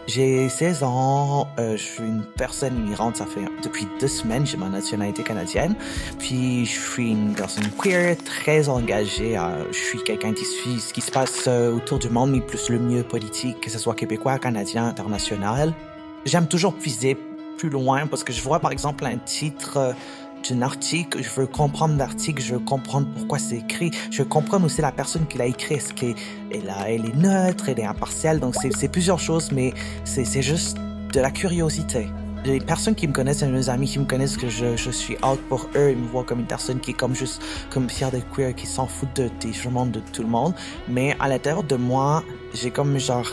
J'ai 16 ans, je suis une personne immigrante, ça fait depuis 2 semaines, j'ai ma nationalité canadienne. Puis je suis une personne queer, très engagée, je suis quelqu'un qui suit ce qui se passe autour du monde, mais plus le milieu politique, que ce soit québécois, canadien, international. J'aime toujours puiser plus loin parce que je vois par exemple un titre d'un article, je veux comprendre l'article, je veux comprendre pourquoi c'est écrit, je veux comprendre aussi la personne qui l'a écrit, est-ce elle est neutre, elle est impartiale, donc c'est plusieurs choses, mais c'est juste de la curiosité. Les personnes qui me connaissent, et mes amis qui me connaissent, que je suis out pour eux, ils me voient comme une personne qui est comme juste, comme fière d'être queer, qui s'en fout des jugements de tout le monde, mais à l'intérieur de moi, j'ai comme genre,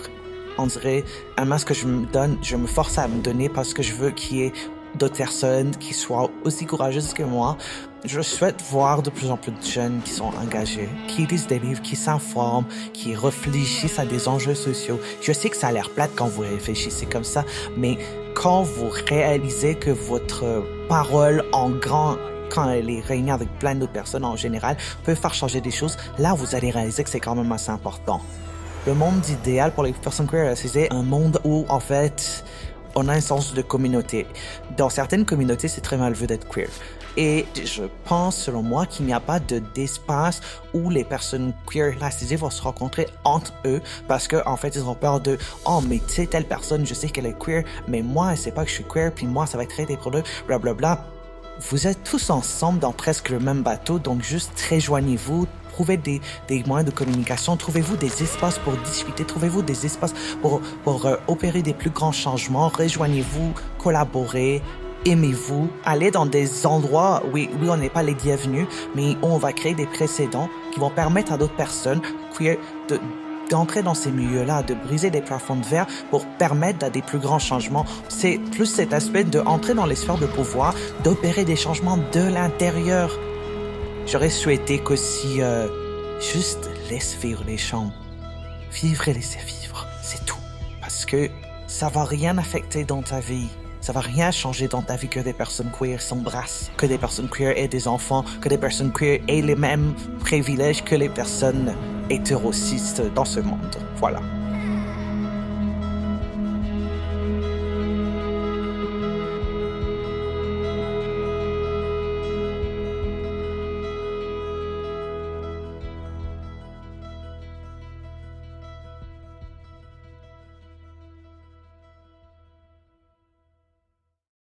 on dirait, un masque que je me donne, je me force à me donner parce que je veux qu'il y ait d'autres personnes qui soient aussi courageuses que moi. Je souhaite voir de plus en plus de jeunes qui sont engagés, qui lisent des livres, qui s'informent, qui réfléchissent à des enjeux sociaux. Je sais que ça a l'air plate quand vous réfléchissez comme ça, mais quand vous réalisez que votre parole en grand, quand elle est réunie avec plein d'autres personnes en général, peut faire changer des choses, là vous allez réaliser que c'est quand même assez important. Le monde idéal pour les personnes queer, c'est un monde où, en fait, on a un sens de communauté. Dans certaines communautés, c'est très mal vu d'être queer. Et je pense, selon moi, qu'il n'y a pas d'espace où les personnes queer racisées vont se rencontrer entre eux parce que, en fait, ils ont peur de « Oh, mais tu sais, telle personne, je sais qu'elle est queer, mais moi, elle sait pas que je suis queer, puis moi, ça va être traité pour eux, blablabla. » Vous êtes tous ensemble dans presque le même bateau, donc juste rejoignez-vous, trouvez des moyens de communication, trouvez-vous des espaces pour discuter, trouvez-vous des espaces pour opérer des plus grands changements, rejoignez-vous, collaborez, aimez-vous, allez dans des endroits où on n'est pas les bienvenus, mais où on va créer des précédents qui vont permettre à d'autres personnes queer d'entrer dans ces milieux-là, de briser des plafonds de verre pour permettre à des plus grands changements. C'est plus cet aspect d'entrer dans les sphères de pouvoir, d'opérer des changements de l'intérieur. J'aurais souhaité qu'aussi, juste laisse vivre les gens. Vivre et laisser vivre, c'est tout. Parce que ça va rien affecter dans ta vie. Ça va rien changer dans ta vie que des personnes queer s'embrassent, que des personnes queer aient des enfants, que des personnes queer aient les mêmes privilèges que les personnes hétérocistes dans ce monde. Voilà.